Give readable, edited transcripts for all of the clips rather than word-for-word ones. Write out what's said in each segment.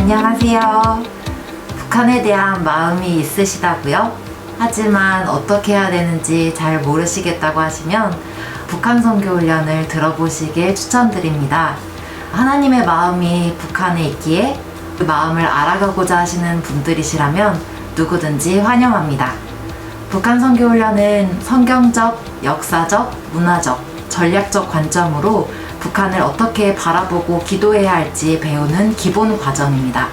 안녕하세요. 북한에 대한 마음이 있으시다고요? 하지만 어떻게 해야 되는지 잘 모르시겠다고 하시면 북한 선교 훈련을 들어보시길 추천드립니다. 하나님의 마음이 북한에 있기에 그 마음을 알아가고자 하시는 분들이시라면 누구든지 환영합니다. 북한 선교 훈련은 성경적, 역사적, 문화적, 전략적 관점으로 북한을 어떻게 바라보고 기도해야 할지 배우는 기본 과정입니다.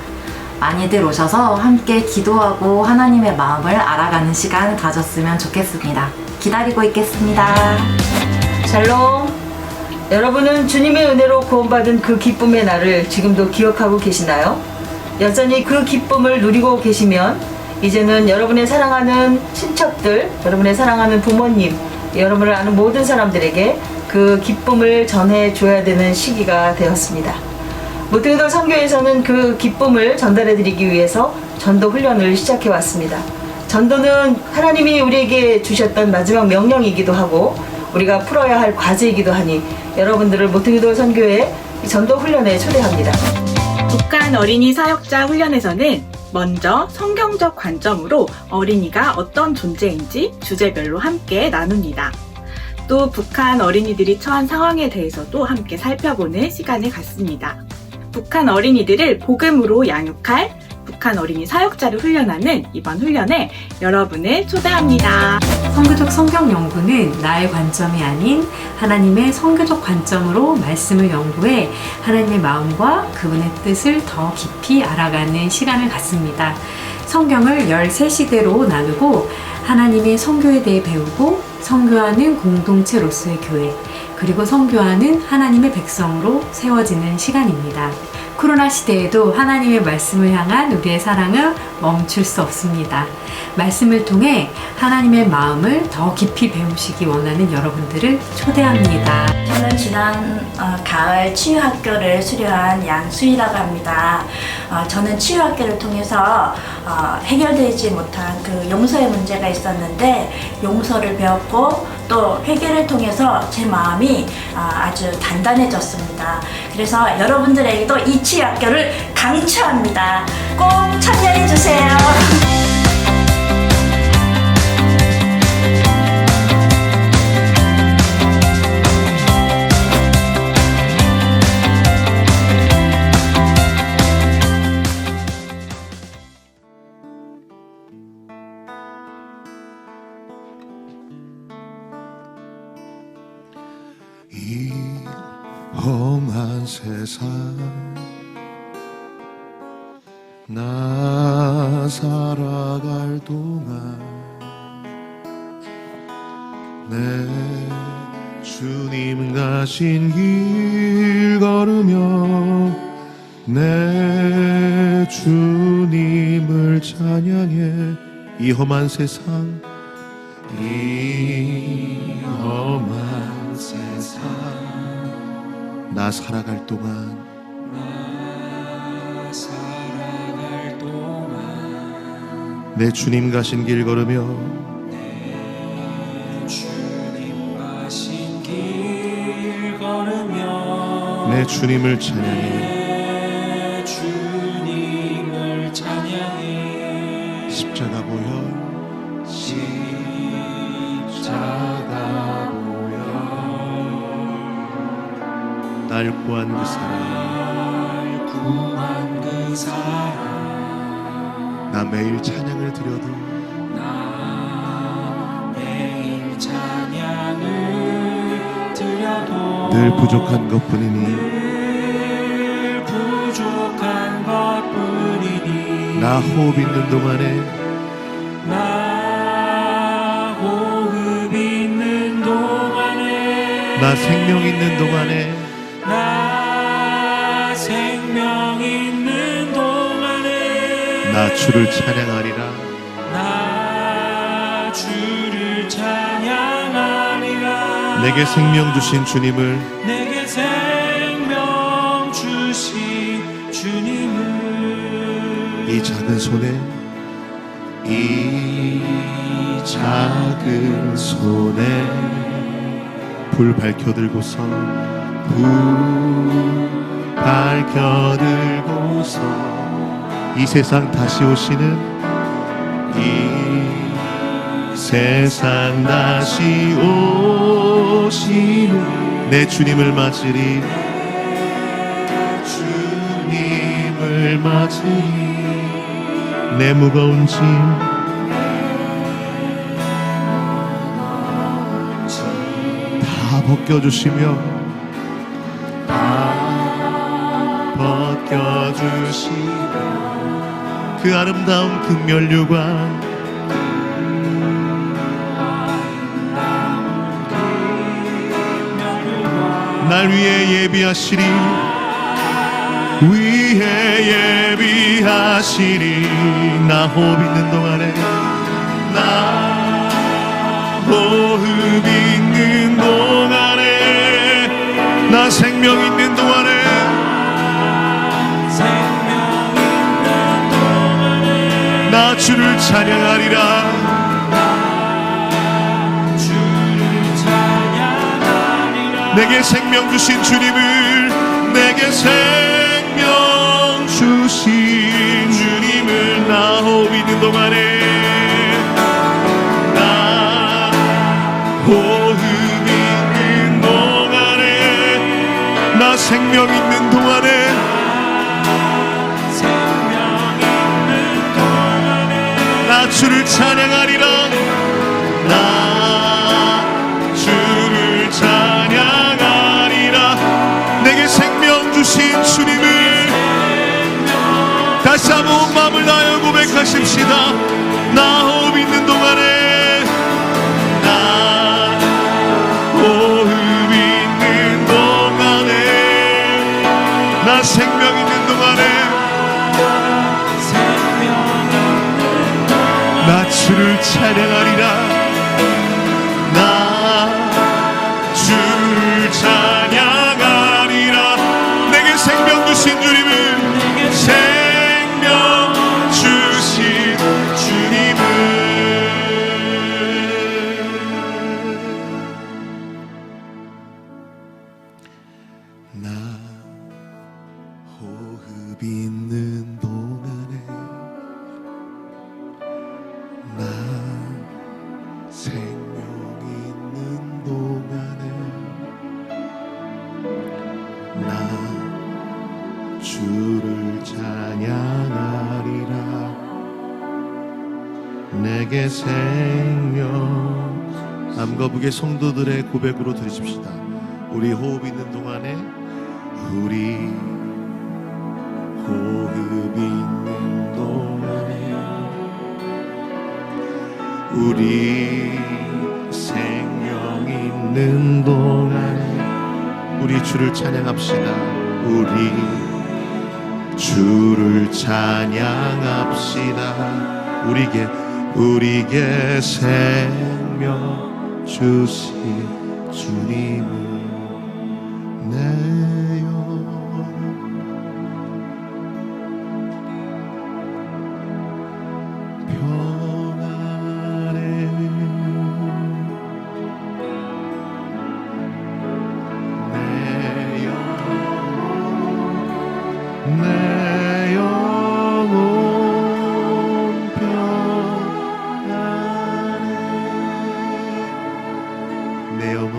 많이들 오셔서 함께 기도하고 하나님의 마음을 알아가는 시간 가졌으면 좋겠습니다. 기다리고 있겠습니다. 샬롬. 여러분은 주님의 은혜로 구원받은 그 기쁨의 날을 지금도 기억하고 계시나요? 여전히 그 기쁨을 누리고 계시면 이제는 여러분의 사랑하는 친척들, 여러분의 사랑하는 부모님, 여러분을 아는 모든 사람들에게 그 기쁨을 전해줘야 되는 시기가 되었습니다. 모태기도 선교에서는 그 기쁨을 전달해드리기 위해서 전도 훈련을 시작해왔습니다. 전도는 하나님이 우리에게 주셨던 마지막 명령이기도 하고 우리가 풀어야 할 과제이기도 하니 여러분들을 모태기도 선교의 전도 훈련에 초대합니다. 북한 어린이 사역자 훈련에서는 먼저 성경적 관점으로 어린이가 어떤 존재인지 주제별로 함께 나눕니다. 또 북한 어린이들이 처한 상황에 대해서도 함께 살펴보는 시간을 갖습니다. 북한 어린이들을 복음으로 양육할 북한 어린이 사역자를 훈련하는 이번 훈련에 여러분을 초대합니다. 선교적 성경 연구는 나의 관점이 아닌 하나님의 선교적 관점으로 말씀을 연구해 하나님의 마음과 그분의 뜻을 더 깊이 알아가는 시간을 갖습니다. 성경을 13시대로 나누고 하나님의 선교에 대해 배우고 선교하는 공동체로서의 교회, 그리고 선교하는 하나님의 백성으로 세워지는 시간입니다. 코로나 시대에도 하나님의 말씀을 향한 우리의 사랑은 멈출 수 없습니다. 말씀을 통해 하나님의 마음을 더 깊이 배우시기 원하는 여러분들을 초대합니다. 저는 지난 가을 치유학교를 수료한 양수희라고 합니다. 저는 치유학교를 통해서 해결되지 못한 그 용서의 문제가 있었는데 용서를 배웠고 또 회개를 통해서 제 마음이 아주 단단해졌습니다. 그래서 여러분들에게도 이 치유학교를 강추합니다. 꼭 참여해주세요. 이 험한 세상 나 살아갈 동안 내 주님 가신 길 걸으며 내 주님을 찬양해. 이 험한 세상 이 험한 세상 나 살아갈 동안 내 주님 가신 길 걸으며 내 주님을 찬양해. 십자가 보여 십자가 보여 날 구한 그 사랑 나 매일 찬양을 드려도 늘 부족한 것뿐이니 나 호흡 있는 동안에 나 생명 있는 동안에 나 주를 찬양하리라. 내게 생명 주신 주님을 이 작은 손에 이 작은 손에 불 밝혀들고서 불 밝혀들고서 이 세상 다시 오시는 이 세상 다시 오시는 내 주님을 맞으리 주님을 맞으리 내 무거운 짐 다 벗겨주시며 다 벗겨주시며 그 아름다운 극멸유관 날 위해 예비하시리 위해 예비하시리 나 호흡 있는 동안에 나 호흡 있는 동안에 나 생명 있는 동안에 나 주를 찬양하리라 내게 생명 주신 주님을 내게 생명 주신 주님을 나 호흡 있는 동안에 나 호흡 있는 동안에 나 생명 있는 동안에 나 주를 찬양하리라 나 주를 찬양하리라 내게 생명 주신 주님을 다시 한번 온 마음을 다하여 고백하십시다 나 호흡 있는 동안에 나 호흡 있는 동안에 나 생명 있는 동안에 나 주를 찬양하리라 나 주를 찬양하리라 내게 생명 주신 주님을 생명 주신 주님을 나 호흡 있는 동안에 나 생명 있는 동안에 나 주를 찬양하리라 내게 생명 남거북의 성도들의 고백으로 드리십시다 우리 호흡 있는 동안에 우리 호흡 있는 동안에 우리 생명 있는 동안에 우리 주를 찬양합시다 우리 주를 찬양합시다 우리에게 생명 주신 주님을 내요 평안에 내 영혼 평안에 내 영혼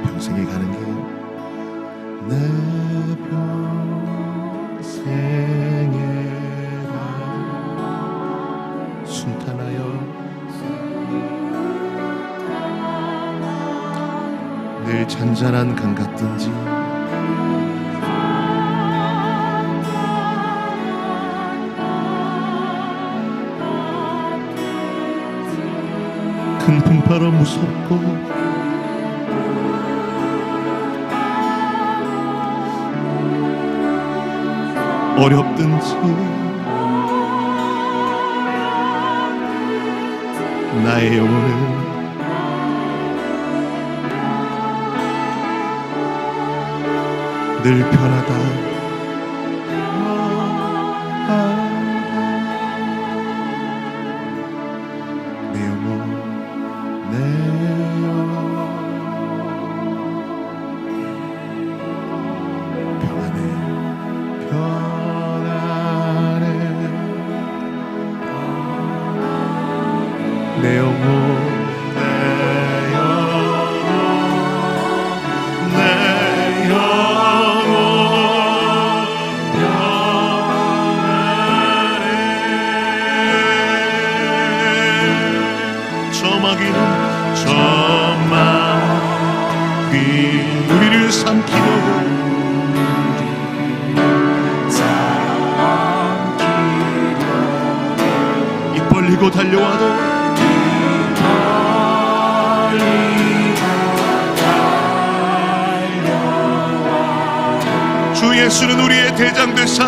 평생에 가는 길 내 평생에 순탄하여 늘 잔잔한 강 같든지 큰 풍파로 무섭고 어렵든지 나의 영혼은 늘 편하다. 내 영혼 내 영혼 평안해 평안해 내 영혼 내 영혼 내 영혼 평안해 저마귀는 저마귀 우리를 삼키려고 입 벌리고 달려와도 주 예수는 우리의 대장 되사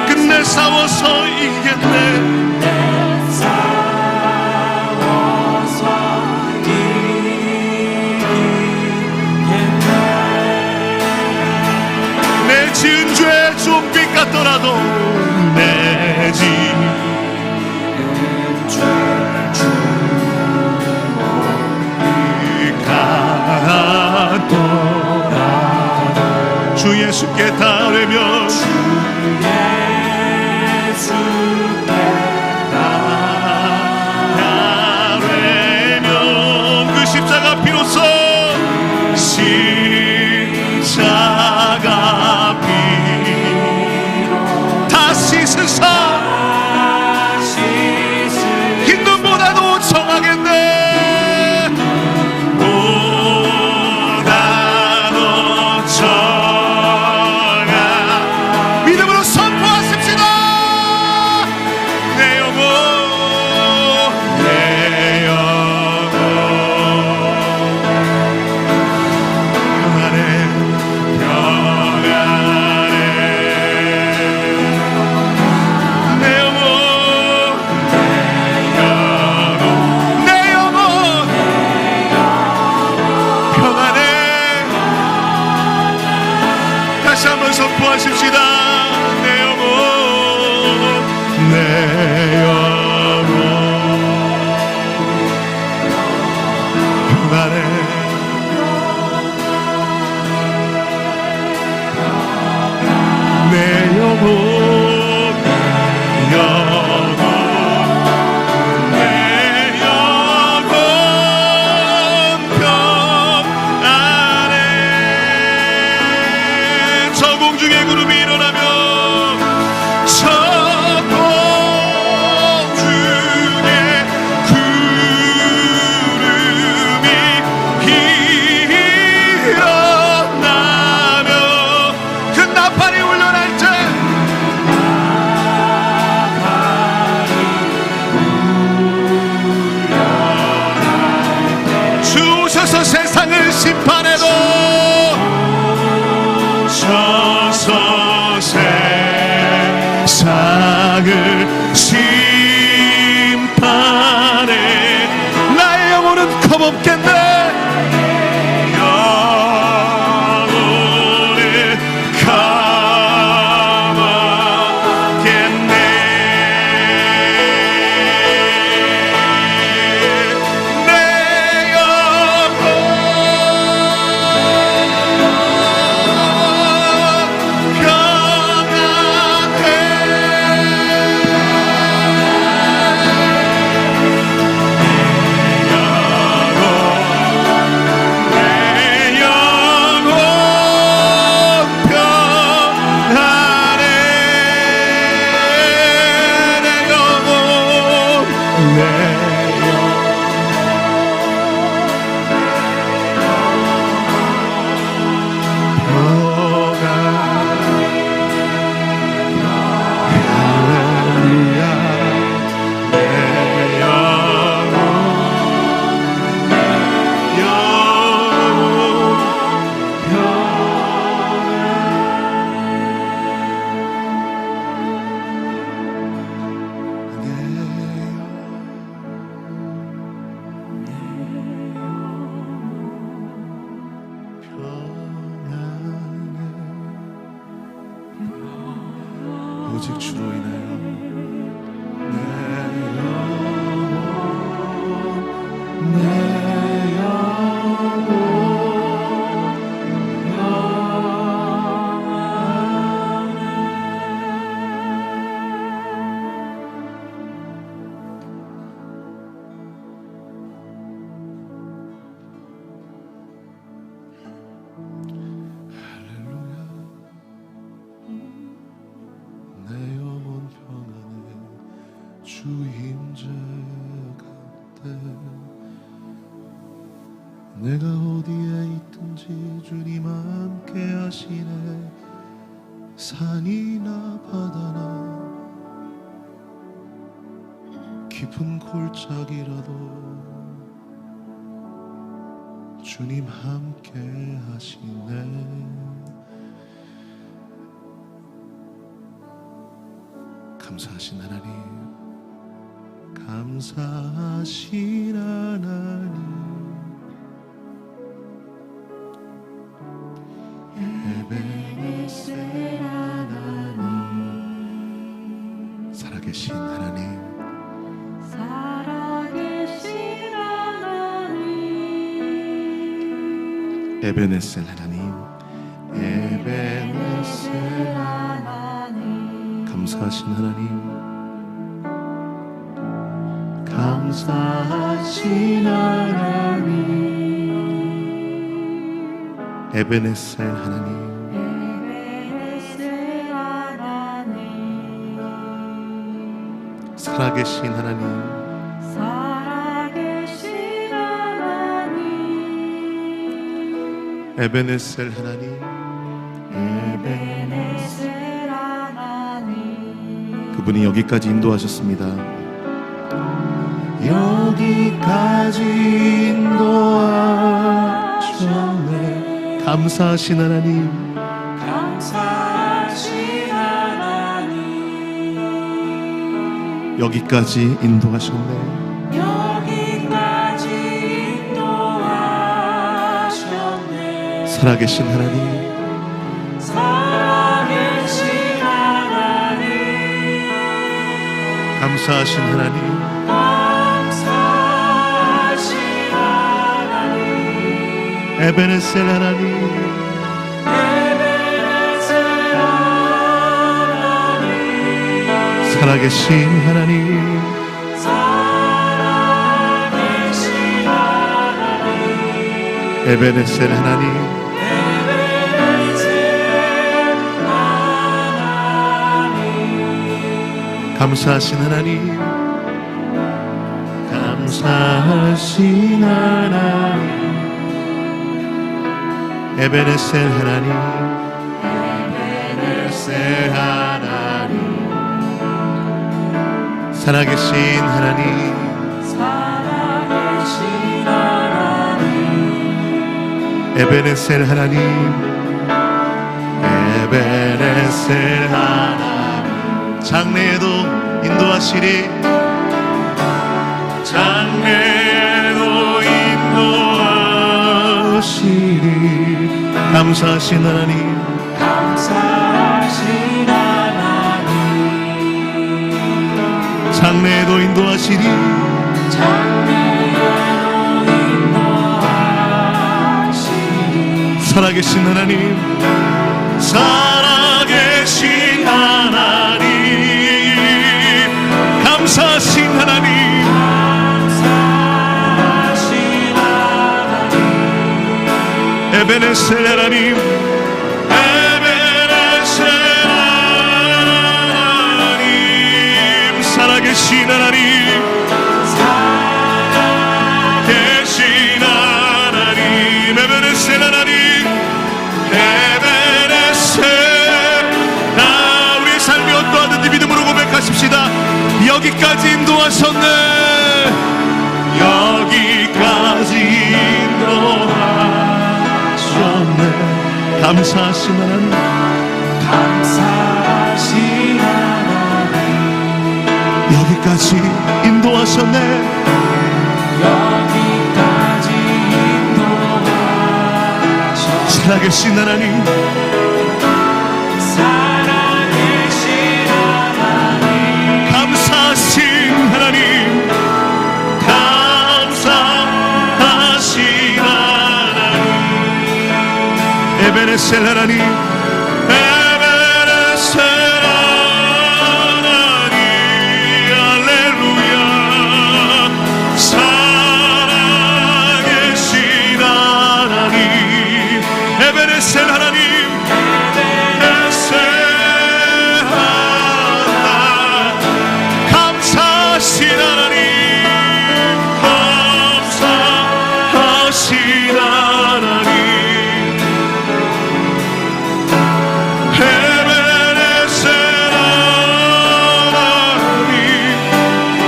끝내 싸워서 이겼네. 내 지은 죄 좀빛 같더라도 내 지은 주 예수께 따르면 그 십자가 비로소 십자가 비 다 씻으사 흰 눈보다도 청하겠네. 보다도 청하 믿음으로 선포하십시다. 내 영혼 내 영혼 평안해 평안해 내 영혼 내 영혼 평안해. 다시 한번 선포하십시다. 내 영혼 내 영혼 평안해 내 영혼 영혼 내 영혼 평안해. 저 공중의 구름이 일어나며 저 공중의 구름이 일어나며 그 나팔이 울려날 때 주 오셔서 세상을 심판해도 서서 오직 주로 인하여 내 영혼 내 영혼 평안에 주 임재 가운데 내가 어디에 있든지 주님 함께 하시네 산이나 바다나 깊은 골짜기라도 주님 함께 하시네 감사하신 하나님 감사하신 하나님 에베네셀 하나님 살아계신 하나님 살아계신 하나님 에베네셀 하나님 에베네셀 하나님 감사하신 하나님 감사하신 하나님 에베네셀 하나님 에베네셀 하나님 살아계신 하나님 살아계신 하나님 에베네셀 하나님 에베네셀 하나님 그분이 여기까지 인도하셨습니다 여기까지 인도하셨네 감사하신 하나님 감사하신 하나님 여기까지 인도하셨네 여기까지 인도하셨네 살아계신 하나님 살아계신 하나님 감사하신 하나님 감사하신 하나님 에베네셀 하나님 에베네셀 하나님 살아계신 하나님 살아계신 하나님 에베네셀 하나님 에베네셀 하나님 감사하신 하나님 감사하신 하나님 에베네셀 하나님 에베네셀 하나님 살아계신 하나님 살아계신 하나님 에베네셀 하나님 에베네셀 하나님 장래에도 인도하시리 장래에도 인도하시리 감사하신 하나님 감사하신 하나님 장래에도 인도하시리 장래에도 인도하시리 살아계신 하나님 살아계신 하나님 감사하신 하나님 감사하신 하나님 에베네셀 하나님 에베네셀 하나님 살아계신 하나님 살아계신 하나님 에베네셀 하나님 에베네셀 나 우리의 삶이 어떠하든지 믿음으로 고백하십시다 여기까지 인도하셨네 여기까지 인도하셨네 감사하신 하나님 감사하신 하나님 여기까지 인도하셨네 여기까지 인도하셨네 살아계신 하나님 살아계신 하나님 에베네셀 하나님, 에베네셀 하나님, 할렐루야. 살아계신 하나님, 에베네셀 하나님, 에베네셀 하나님, 감사하신 하나님, 감사하신 하나님, 에베네셀 하나님,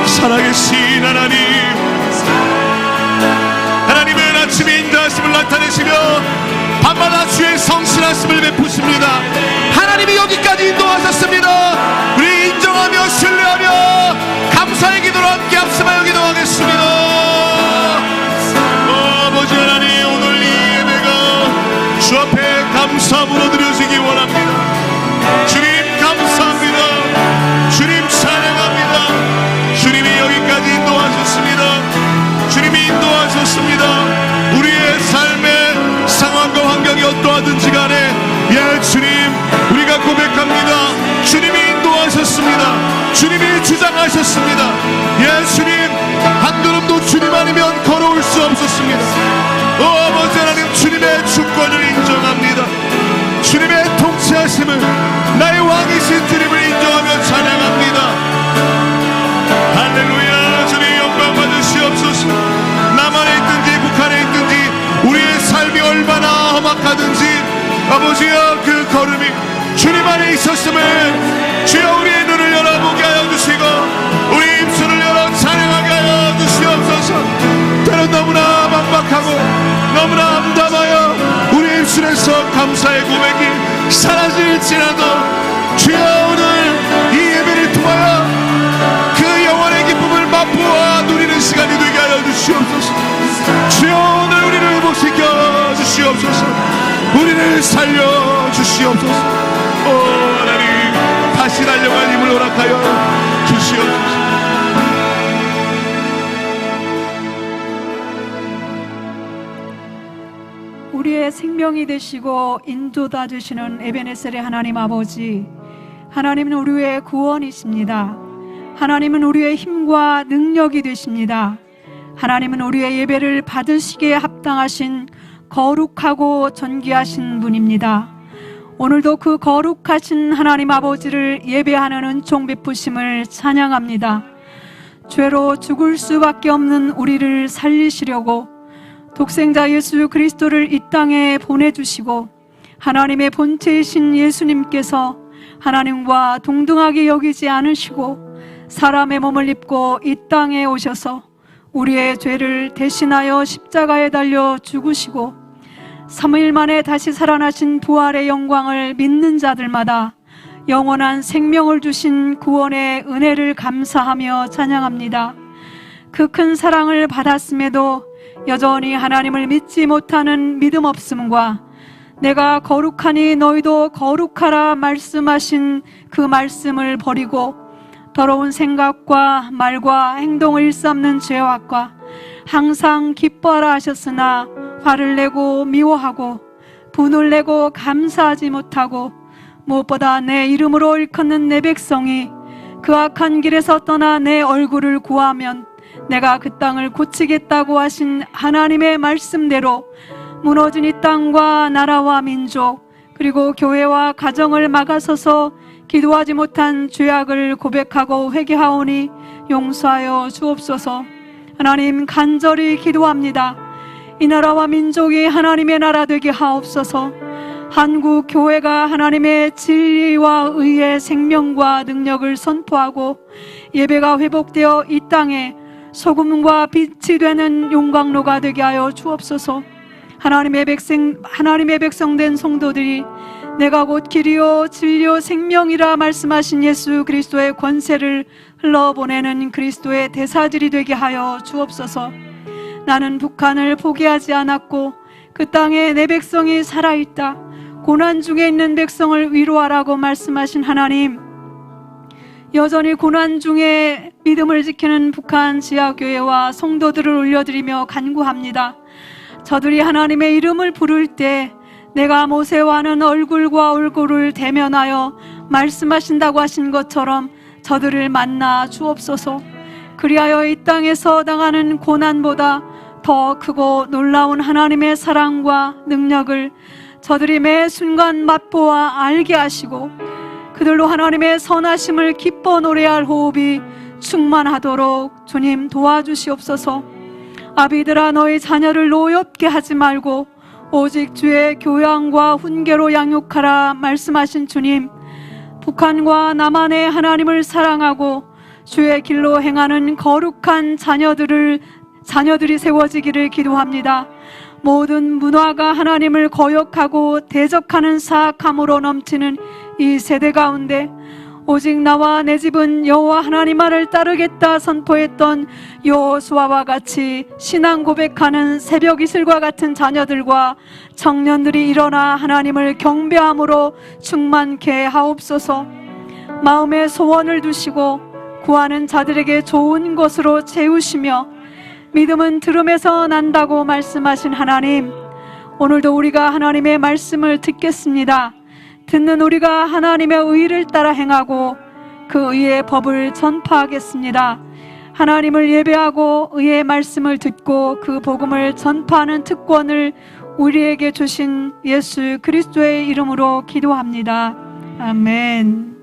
살아계신 하나님, 하나님은 아침에 인도하심을 나타내시며 밤마다 주의 성실하심을 베푸십니다. 하나님이 여기까지 인도하셨습니다. 우리 인정하며 신뢰하며 감사의 기도로 함께 합심하여 기도하겠습니다. 아버지 하나님, 오늘 이 예배가 주 앞에 감사함으로 드려지기 원합니다. 주님 감사합니다. 주님 찬양합니다. 주님이 여기까지 인도하셨습니다. 주님이 인도하셨습니다. 우리의 삶의 상황과 환경이 어떠하든지 간에, 예 주님, 우리가 고백합니다. 주님이 인도하셨습니다. 주님이 주장하셨습니다. 예 주님, 한 걸음도 주님 아니면 걸어올 수 없었습니다. 아버지 하나님, 주님의 주권을 인정합니다. 주님의 통치하심을, 나의 왕이신 주님을 인정하며 찬양합니다. 할렐루야. 주님 영광 받으시옵소서. 남한에 있든지 북한에 있든지 우리의 삶이 얼마나 험악하든지 아버지여, 그 걸음이 주님 안에 있었음을 주여 우리의 눈을 열어보게 하여 주시고 우리 입술을 열어 찬양하게 하여 주시옵소서. 때론 너무나 막막하고 너무나 암담하여 우리 입술에서 감사의 고백이 사라질지라도 주여, 오늘 이 예배를 통하여 그 영원의 기쁨을 맛보아 누리는 시간이 되게 하여 주시옵소서. 주여, 오늘 우리를 회복시켜 주시옵소서. 우리를 살려 주시옵소서. 오 하나님, 다시 달려갈 힘을 허락하여 주시옵소서. 우리의 생명이 되시고 인도다 주시는 에베네셀의 하나님 아버지, 하나님은 우리의 구원이십니다. 하나님은 우리의 힘과 능력이 되십니다. 하나님은 우리의 예배를 받으시기에 합당하신 거룩하고 존귀하신 분입니다. 오늘도 그 거룩하신 하나님 아버지를 예배하는 은총 베푸심을 찬양합니다. 죄로 죽을 수밖에 없는 우리를 살리시려고 독생자 예수 그리스도를 이 땅에 보내주시고, 하나님의 본체이신 예수님께서 하나님과 동등하게 여기지 않으시고 사람의 몸을 입고 이 땅에 오셔서 우리의 죄를 대신하여 십자가에 달려 죽으시고 3일 만에 다시 살아나신 부활의 영광을 믿는 자들마다 영원한 생명을 주신 구원의 은혜를 감사하며 찬양합니다. 그 큰 사랑을 받았음에도 여전히 하나님을 믿지 못하는 믿음 없음과 내가 거룩하니 너희도 거룩하라 말씀하신 그 말씀을 버리고 더러운 생각과 말과 행동을 일삼는 죄악과 항상 기뻐하라 하셨으나 화를 내고 미워하고 분을 내고 감사하지 못하고 무엇보다 내 이름으로 일컫는 내 백성이 그 악한 길에서 떠나 내 얼굴을 구하면 내가 그 땅을 고치겠다고 하신 하나님의 말씀대로 무너진 이 땅과 나라와 민족 그리고 교회와 가정을 막아서서 기도하지 못한 죄악을 고백하고 회개하오니 용서하여 주옵소서. 하나님, 간절히 기도합니다. 이 나라와 민족이 하나님의 나라 되게 하옵소서. 한국 교회가 하나님의 진리와 의의 생명과 능력을 선포하고 예배가 회복되어 이 땅에 소금과 빛이 되는 용광로가 되게 하여 주옵소서. 하나님의 백성된 성도들이 내가 곧 길이요 진리요 생명이라 말씀하신 예수 그리스도의 권세를 흘러보내는 그리스도의 대사들이 되게 하여 주옵소서. 나는 북한을 포기하지 않았고 그 땅에 내 백성이 살아있다. 고난 중에 있는 백성을 위로하라고 말씀하신 하나님, 여전히 고난 중에 믿음을 지키는 북한 지하교회와 성도들을 올려드리며 간구합니다. 저들이 하나님의 이름을 부를 때 내가 모세와는 얼굴과 얼굴을 대면하여 말씀하신다고 하신 것처럼 저들을 만나 주옵소서. 그리하여 이 땅에서 당하는 고난보다 더 크고 놀라운 하나님의 사랑과 능력을 저들이 매 순간 맛보아 알게 하시고 그들로 하나님의 선하심을 기뻐 노래할 호흡이 충만하도록 주님 도와주시옵소서. 아비들아, 너희 자녀를 노엽게 하지 말고 오직 주의 교양과 훈계로 양육하라 말씀하신 주님, 북한과 남한의 하나님을 사랑하고 주의 길로 행하는 거룩한 자녀들이 세워지기를 기도합니다. 모든 문화가 하나님을 거역하고 대적하는 사악함으로 넘치는 이 세대 가운데 오직 나와 내 집은 여호와 하나님만을 따르겠다 선포했던 여호수아와 같이 신앙 고백하는 새벽 이슬과 같은 자녀들과 청년들이 일어나 하나님을 경배함으로 충만케 하옵소서. 마음에 소원을 두시고 구하는 자들에게 좋은 것으로 채우시며 믿음은 들음에서 난다고 말씀하신 하나님, 오늘도 우리가 하나님의 말씀을 듣겠습니다. 듣는 우리가 하나님의 의를 따라 행하고 그 의의 법을 전파하겠습니다. 하나님을 예배하고 의의 말씀을 듣고 그 복음을 전파하는 특권을 우리에게 주신 예수 그리스도의 이름으로 기도합니다. 아멘.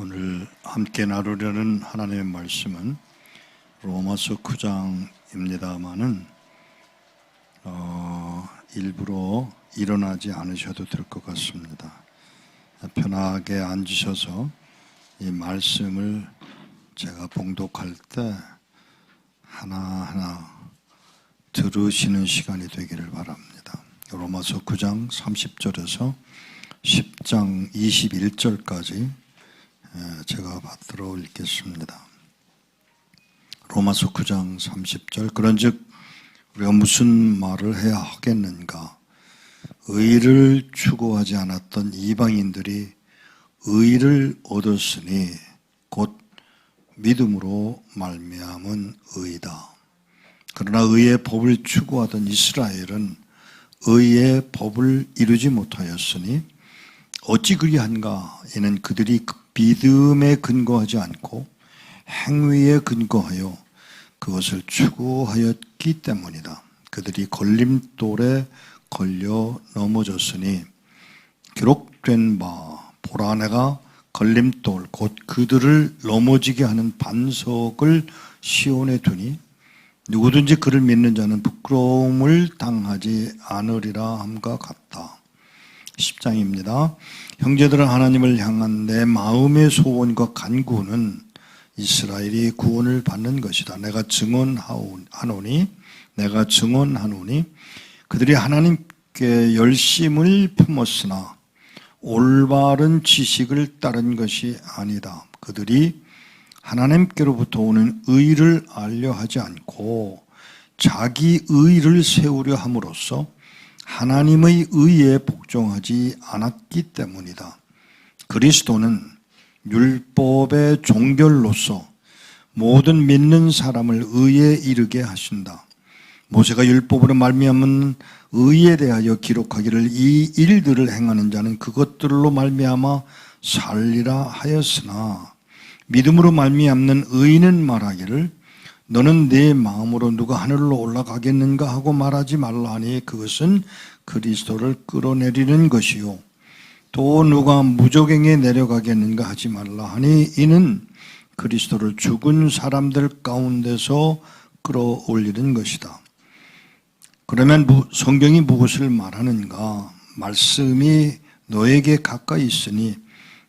오늘 함께 나누려는 하나님의 말씀은 로마서 9장입니다마는 일부러 일어나지 않으셔도 될 것 같습니다. 편하게 앉으셔서 이 말씀을 제가 봉독할 때 하나하나 들으시는 시간이 되기를 바랍니다. 로마서 9장 30절에서 10장 21절까지 제가 받들어 읽겠습니다. 로마서 9장 30절 그런즉 우리가 무슨 말을 해야 하겠는가? 의를 추구하지 않았던 이방인들이 의를 얻었으니 곧 믿음으로 말미암은 의다. 그러나 의의 법을 추구하던 이스라엘은 의의 법을 이루지 못하였으니 어찌 그리한가? 이는 그들이 믿음에 근거하지 않고 행위에 근거하여 그것을 추구하였기 때문이다. 그들이 걸림돌에 걸려 넘어졌으니 기록된 바 보라 내가 걸림돌 곧 그들을 넘어지게 하는 반석을 시온에 두니 누구든지 그를 믿는 자는 부끄러움을 당하지 않으리라 함과 같다. 10장입니다. 형제들은 하나님을 향한 내 마음의 소원과 간구는 이스라엘이 구원을 받는 것이다. 내가 증언하노니 그들이 하나님께 열심을 품었으나 올바른 지식을 따른 것이 아니다. 그들이 하나님께로부터 오는 의를 알려 하지 않고 자기 의를 세우려 함으로써 하나님의 의에 복종하지 않았기 때문이다. 그리스도는 율법의 종결로서 모든 믿는 사람을 의에 이르게 하신다. 모세가 율법으로 말미암은 의에 대하여 기록하기를 이 일들을 행하는 자는 그것들로 말미암아 살리라 하였으나 믿음으로 말미암는 의인은 말하기를 너는 내 마음으로 누가 하늘로 올라가겠는가 하고 말하지 말라 하니 그것은 그리스도를 끌어내리는 것이요 또 누가 무저갱에 내려가겠는가 하지 말라 하니 이는 그리스도를 죽은 사람들 가운데서 끌어올리는 것이다. 그러면 성경이 무엇을 말하는가? 말씀이 너에게 가까이 있으니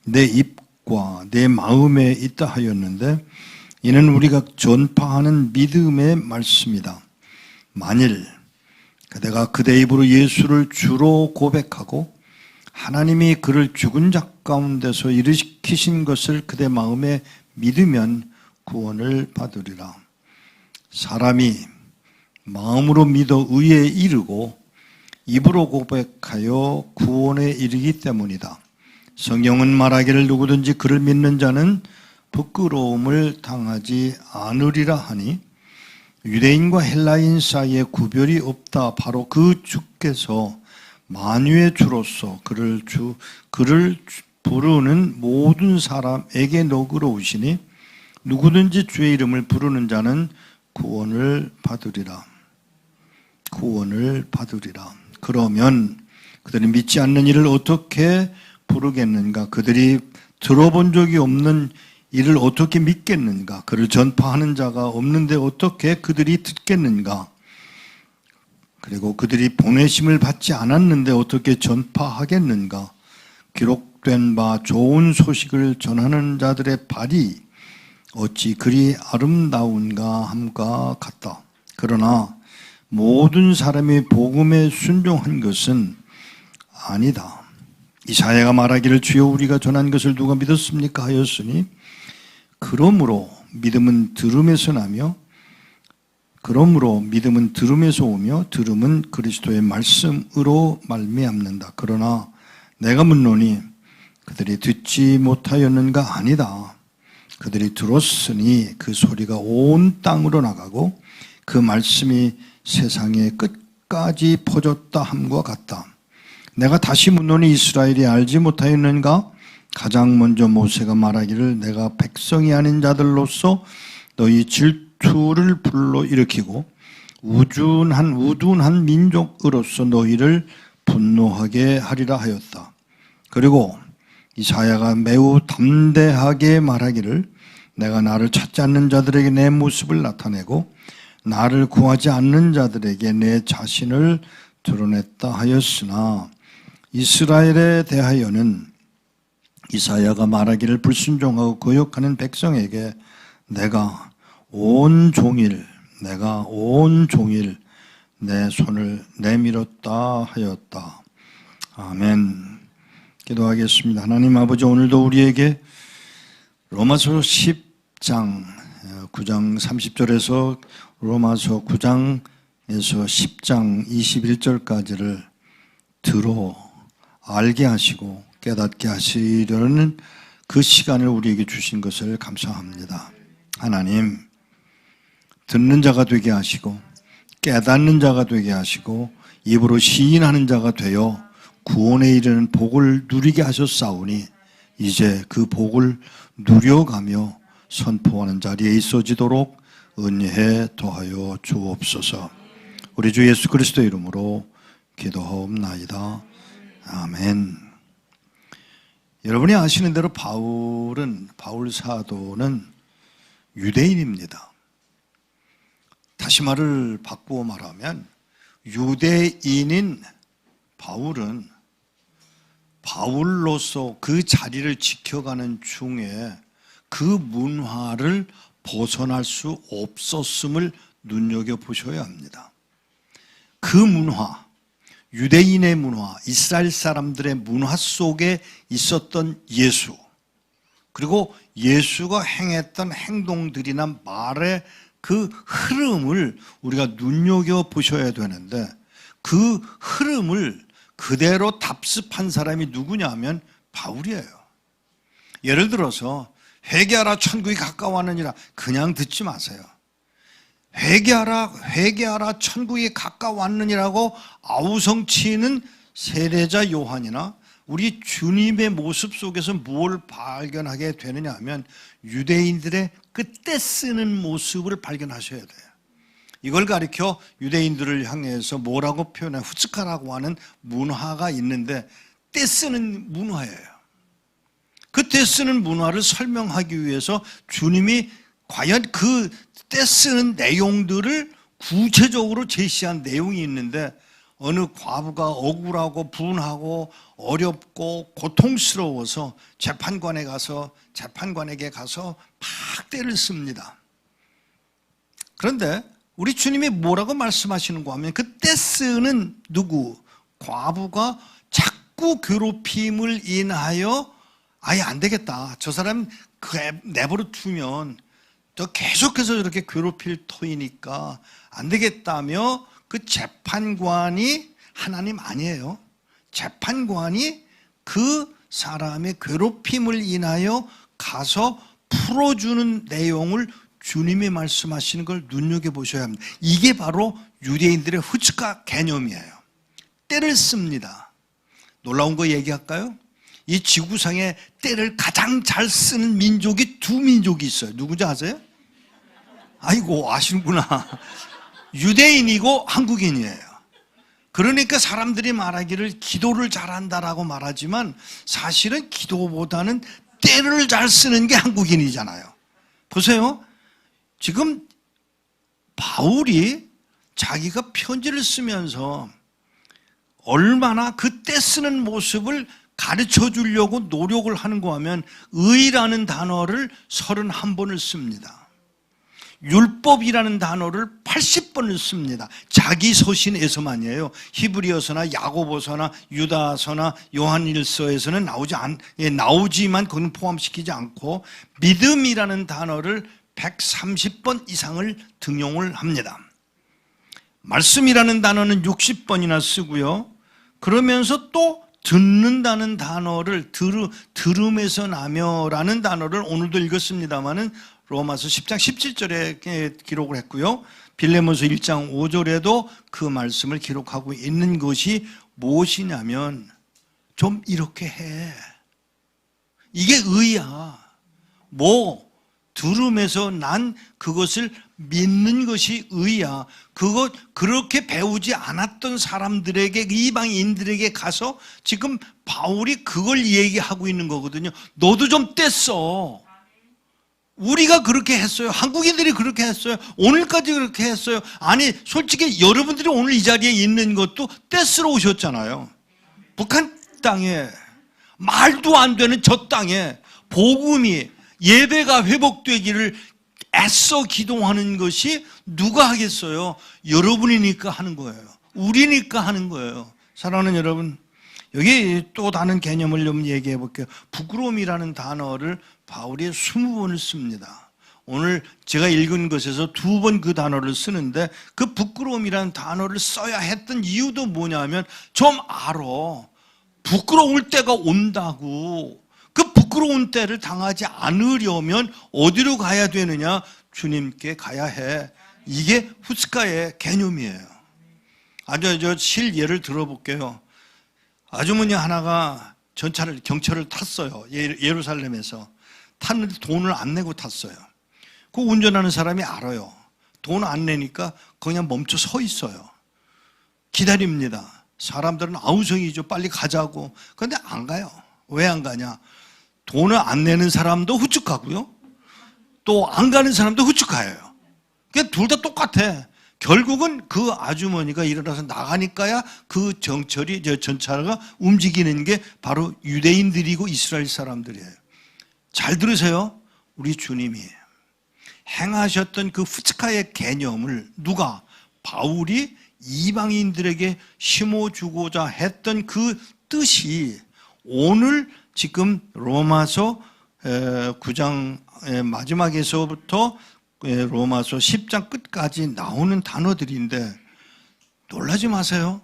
내 입과 내 마음에 있다 하였는데 이는 우리가 전파하는 믿음의 말씀이다. 만일 그대가 그대 입으로 예수를 주로 고백하고 하나님이 그를 죽은 자 가운데서 일으키신 것을 그대 마음에 믿으면 구원을 받으리라. 사람이 마음으로 믿어 의에 이르고 입으로 고백하여 구원에 이르기 때문이다. 성경은 말하기를 누구든지 그를 믿는 자는 부끄러움을 당하지 않으리라 하니 유대인과 헬라인 사이에 구별이 없다. 바로 그 주께서 만유의 주로서 그를 부르는 모든 사람에게 너그러우시니 누구든지 주의 이름을 부르는 자는 구원을 받으리라. 그러면 그들이 믿지 않는 이를 어떻게 부르겠는가? 그들이 들어본 적이 없는 이를 어떻게 믿겠는가? 그를 전파하는 자가 없는데 어떻게 그들이 듣겠는가? 그리고 그들이 보내심을 받지 않았는데 어떻게 전파하겠는가? 기록된 바 좋은 소식을 전하는 자들의 발이 어찌 그리 아름다운가 함과 같다. 그러나 모든 사람이 복음에 순종한 것은 아니다. 이사야가 말하기를 주여 우리가 전한 것을 누가 믿었습니까 하였으니 그러므로 믿음은 들음에서 오며 들음은 그리스도의 말씀으로 말미암는다. 그러나 내가 묻노니 그들이 듣지 못하였는가? 아니다. 그들이 들었으니 그 소리가 온 땅으로 나가고 그 말씀이 세상의 끝까지 퍼졌다 함과 같다. 내가 다시 묻노니 이스라엘이 알지 못하였는가? 가장 먼저 모세가 말하기를 내가 백성이 아닌 자들로서 너희 질투를 불러일으키고 우둔한 민족으로서 너희를 분노하게 하리라 하였다. 그리고 이사야가 매우 담대하게 말하기를 내가 나를 찾지 않는 자들에게 내 모습을 나타내고 나를 구하지 않는 자들에게 내 자신을 드러냈다 하였으나 이스라엘에 대하여는 이사야가 말하기를 불순종하고 거역하는 백성에게 내가 온 종일 내 손을 내밀었다 하였다. 아멘. 기도하겠습니다. 하나님 아버지, 오늘도 우리에게 로마서 10장 9장 30절에서 로마서 9장에서 10장 21절까지를 들어 알게 하시고 깨닫게 하시려는 그 시간을 우리에게 주신 것을 감사합니다. 하나님, 듣는 자가 되게 하시고 깨닫는 자가 되게 하시고 입으로 시인하는 자가 되어 구원에 이르는 복을 누리게 하셨사오니 이제 그 복을 누려가며 선포하는 자리에 있어지도록 은혜해 더하여 주옵소서. 우리 주 예수 그리스도의 이름으로 기도하옵나이다. 아멘. 여러분이 아시는 대로 바울 사도는 유대인입니다. 다시 말을 바꾸어 말하면 유대인인 바울은 바울로서 그 자리를 지켜가는 중에 그 문화를 벗어날 수 없었음을 눈여겨보셔야 합니다. 그 문화, 유대인의 문화, 이스라엘 사람들의 문화 속에 있었던 예수, 그리고 예수가 행했던 행동들이나 말의 그 흐름을 우리가 눈여겨보셔야 되는데 그 흐름을 그대로 답습한 사람이 누구냐 하면 바울이에요. 예를 들어서 회개하라 천국이 가까워하느니라 그냥 듣지 마세요. 회개하라 천국이 가까워왔느니라고 아우성치는 세례자 요한이나 우리 주님의 모습 속에서 무엇을 발견하게 되느냐 하면 유대인들의 그때 쓰는 모습을 발견하셔야 돼요. 이걸 가리켜 유대인들을 향해서 뭐라고 표현해? 후츠카라고 하는 문화가 있는데 떼쓰는 문화예요. 그 떼쓰는 문화를 설명하기 위해서 주님이 과연 그 떼쓰는 내용들을 구체적으로 제시한 내용이 있는데 어느 과부가 억울하고 분하고 어렵고 고통스러워서 재판관에게 가서 막 떼를 씁니다. 그런데 우리 주님이 뭐라고 말씀하시는가 하면 그 떼쓰는 누구? 과부가 자꾸 괴롭힘을 인하여 아예 안 되겠다. 저 사람 내버려 두면 또 계속해서 이렇게 괴롭힐 터이니까 안 되겠다며 그 재판관이 하나님 아니에요. 재판관이 그 사람의 괴롭힘을 인하여 가서 풀어주는 내용을 주님이 말씀하시는 걸 눈여겨보셔야 합니다. 이게 바로 유대인들의 후츠카 개념이에요. 때를 씁니다. 놀라운 거 얘기할까요? 이 지구상에 때를 가장 잘 쓰는 민족이 두 민족이 있어요. 누군지 아세요? 아이고 아시는구나. 유대인이고 한국인이에요. 그러니까 사람들이 말하기를 기도를 잘한다라고 말하지만 사실은 기도보다는 때를 잘 쓰는 게 한국인이잖아요. 보세요. 지금 바울이 자기가 편지를 쓰면서 얼마나 그 때 쓰는 모습을 가르쳐 주려고 노력을 하는가 하면 의라는 단어를 31번을 씁니다. 율법이라는 단어를 80번을 씁니다. 자기 서신에서만이에요. 히브리어서나 야고보서나 유다서나 요한일서에서는 나오지만 그건 포함시키지 않고 믿음이라는 단어를 130번 이상을 등용을 합니다. 말씀이라는 단어는 60번이나 쓰고요. 그러면서 또 듣는다는 단어를 들음에서 나며라는 단어를 오늘도 읽었습니다마는 로마서 10장 17절에 기록을 했고요. 빌레몬서 1장 5절에도 그 말씀을 기록하고 있는 것이 무엇이냐면 좀 이렇게 해. 이게 의야. 들음에서 난 그것을 믿는 것이 의야. 그렇게 배우지 않았던 사람들에게, 이방인들에게 가서 지금 바울이 그걸 얘기하고 있는 거거든요. 너도 좀 뗐어. 우리가 그렇게 했어요. 한국인들이 그렇게 했어요. 오늘까지 그렇게 했어요. 아니, 솔직히 여러분들이 오늘 이 자리에 있는 것도 떼쓰러 오셨잖아요. 북한 땅에, 말도 안 되는 저 땅에 복음이, 예배가 회복되기를 애써 기도하는 것이 누가 하겠어요? 여러분이니까 하는 거예요. 우리니까 하는 거예요. 사랑하는 여러분, 여기 또 다른 개념을 좀 얘기해 볼게요. 부끄러움이라는 단어를 바울이 20번을 씁니다. 오늘 제가 읽은 것에서 2번 그 단어를 쓰는데, 그 부끄러움이라는 단어를 써야 했던 이유도 뭐냐면, 좀 알아. 부끄러울 때가 온다고. 그 부끄러운 때를 당하지 않으려면 어디로 가야 되느냐? 주님께 가야 해. 이게 후스카의 개념이에요. 아주 실예를 들어볼게요. 아주머니 하나가 경차를 탔어요. 예루살렘에서. 탔는데 돈을 안 내고 탔어요. 그 운전하는 사람이 알아요. 돈 안 내니까 그냥 멈춰 서 있어요. 기다립니다. 사람들은 아우성이죠. 빨리 가자고. 그런데 안 가요. 왜 안 가냐? 돈을 안 내는 사람도 후측 가고요. 또 안 가는 사람도 후측 가요. 그러니까 둘 다 똑같아. 결국은 그 아주머니가 일어나서 나가니까야 그 전차가 움직이는 게 바로 유대인들이고 이스라엘 사람들이에요. 잘 들으세요. 우리 주님이 행하셨던 그 후츠카의 개념을 누가? 바울이 이방인들에게 심어주고자 했던 그 뜻이 오늘 지금 로마서 9장 마지막에서부터 로마서 10장 끝까지 나오는 단어들인데, 놀라지 마세요.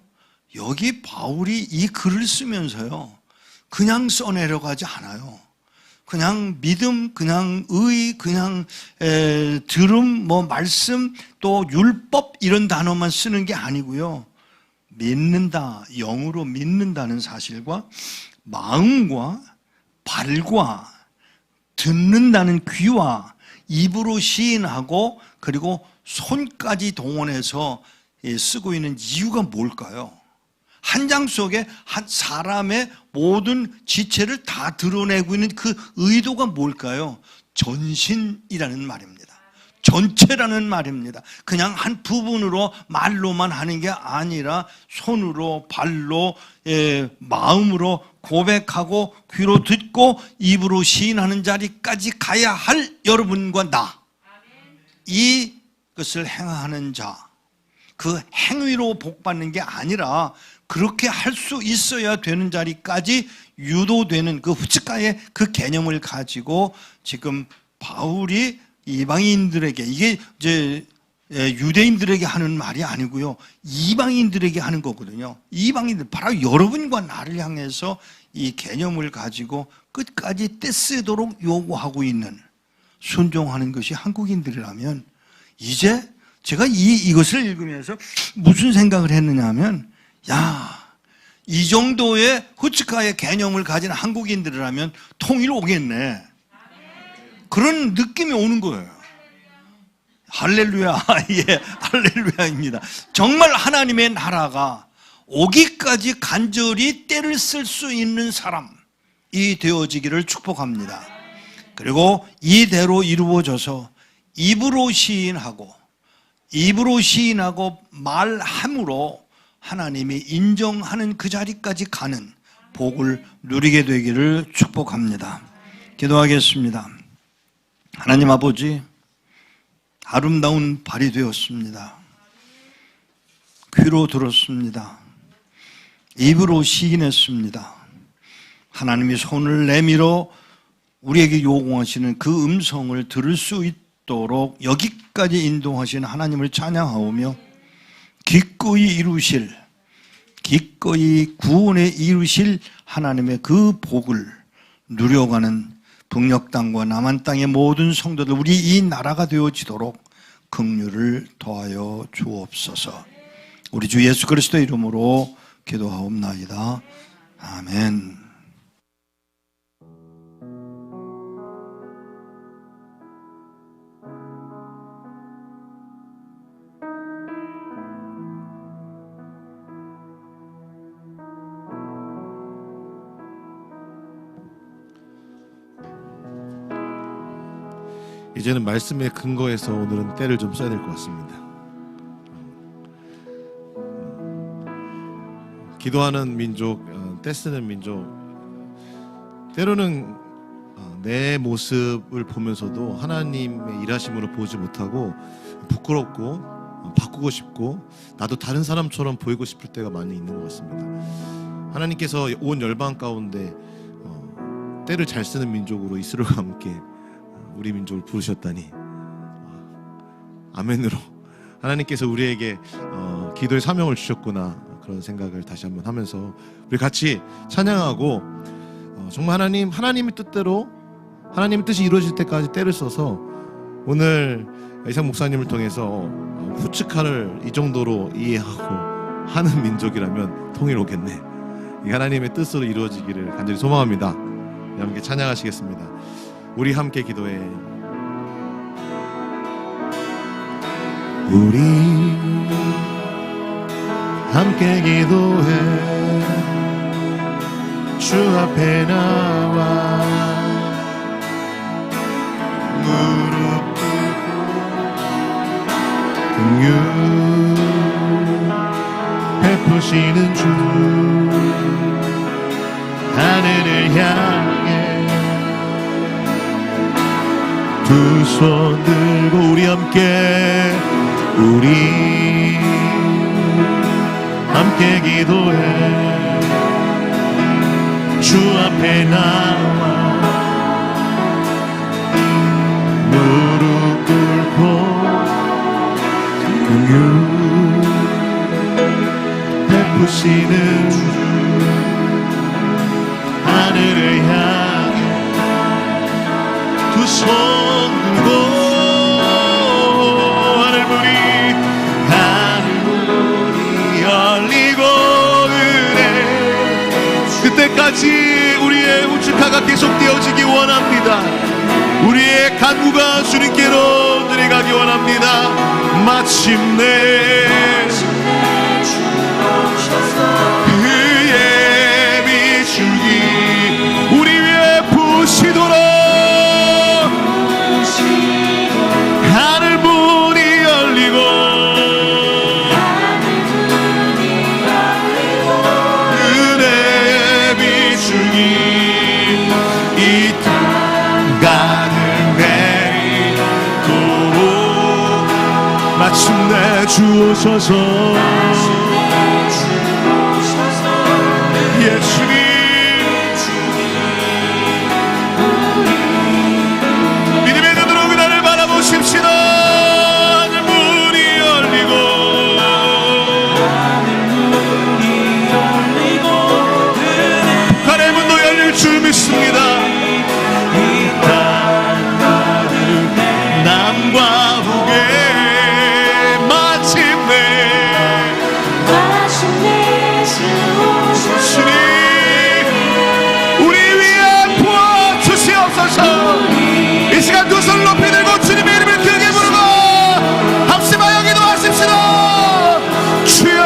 여기 바울이 이 글을 쓰면서요, 그냥 써내려가지 않아요. 그냥 믿음, 그냥 의, 그냥 들음, 말씀, 또 율법 이런 단어만 쓰는 게 아니고요. 믿는다, 영으로 믿는다는 사실과 마음과 발과 듣는다는 귀와 입으로 시인하고 그리고 손까지 동원해서 쓰고 있는 이유가 뭘까요? 한 장 속에 한 사람의 모든 지체를 다 드러내고 있는 그 의도가 뭘까요? 전신이라는 말입니다. 전체라는 말입니다. 그냥 한 부분으로 말로만 하는 게 아니라 손으로, 발로, 마음으로 고백하고 귀로 듣고 입으로 시인하는 자리까지 가야 할 여러분과 나, 이것을 행하는 자, 그 행위로 복받는 게 아니라 그렇게 할 수 있어야 되는 자리까지 유도되는 그 후츠카의 그 개념을 가지고 지금 바울이 이방인들에게, 이게 이제 유대인들에게 하는 말이 아니고요, 이방인들에게 하는 거거든요. 이방인들, 바로 여러분과 나를 향해서 이 개념을 가지고 끝까지 떼쓰도록 요구하고 있는, 순종하는 것이 한국인들이라면, 이제 제가 이것을 읽으면서 무슨 생각을 했느냐 하면, 이 정도의 후츠카의 개념을 가진 한국인들이라면 통일 오겠네, 그런 느낌이 오는 거예요. 할렐루야. 예, 할렐루야입니다. 정말 하나님의 나라가 오기까지 간절히 때를 쓸 수 있는 사람이 되어지기를 축복합니다. 그리고 이대로 이루어져서 입으로 시인하고 말함으로 하나님이 인정하는 그 자리까지 가는 복을 누리게 되기를 축복합니다. 기도하겠습니다. 하나님 아버지, 아름다운 발이 되었습니다. 귀로 들었습니다. 입으로 시인했습니다. 하나님이 손을 내밀어 우리에게 요구하시는 그 음성을 들을 수 있도록 여기까지 인도하신 하나님을 찬양하오며, 기꺼이 구원에 이루실 하나님의 그 복을 누려가는 북녘 땅과 남한 땅의 모든 성도들, 우리 이 나라가 되어지도록 긍휼을 더하여 주옵소서. 우리 주 예수 그리스도의 이름으로 기도하옵나이다. 아멘. 이제는 말씀의 근거에서 오늘은 때를 좀 써야 될 것 같습니다. 기도하는 민족, 때 쓰는 민족, 때로는 내 모습을 보면서도 하나님의 일하심으로 보지 못하고 부끄럽고 바꾸고 싶고 나도 다른 사람처럼 보이고 싶을 때가 많이 있는 것 같습니다. 하나님께서 온 열방 가운데 때를 잘 쓰는 민족으로 이스라엘과 함께 우리 민족을 부르셨다니 아멘으로 하나님께서 우리에게 기도의 사명을 주셨구나, 그런 생각을 다시 한번 하면서 우리 같이 찬양하고 정말 하나님의 뜻대로 하나님의 뜻이 이루어질 때까지 때를 써서 오늘 이상 목사님을 통해서 후측하를 이 정도로 이해하고 하는 민족이라면 통일 오겠네. 이 하나님의 뜻으로 이루어지기를 간절히 소망합니다. 함께 찬양하시겠습니다. 우리 함께 기도해. 우리 함께 기도해. 주 앞에 나와 무릎 꿇고 긍휼 베푸시는 주 하늘을 향해 두 손 들고 우리 함께 기도해. 주 앞에 나와 무릎 꿇고 긍휼 베푸시는 주 하늘을 향해 두 손 들고 하늘문이 열리고 그때까지 우리의 우측화가 계속되어지기 원합니다. 우리의 간구가 주님께로 들어가기 원합니다. 마침내 그의 비추기 우리 위에 부시도록 하늘 문이 열리고 은혜의 비추기 이 땅 가득 내리도록 마침내 주오셔서 예수님 믿음의 눈으로 그날을 바라보십시다. 하늘 문이 열리고 북한의 문도 열릴 줄 믿습니다. 이 땅 가득 남과 북에 마침내 주님 우리 위에 부어주시옵소서. 이 시간 두 손 높이 들고 주님의 이름을 크게 부르고 합심하여 기도하십시다. 주여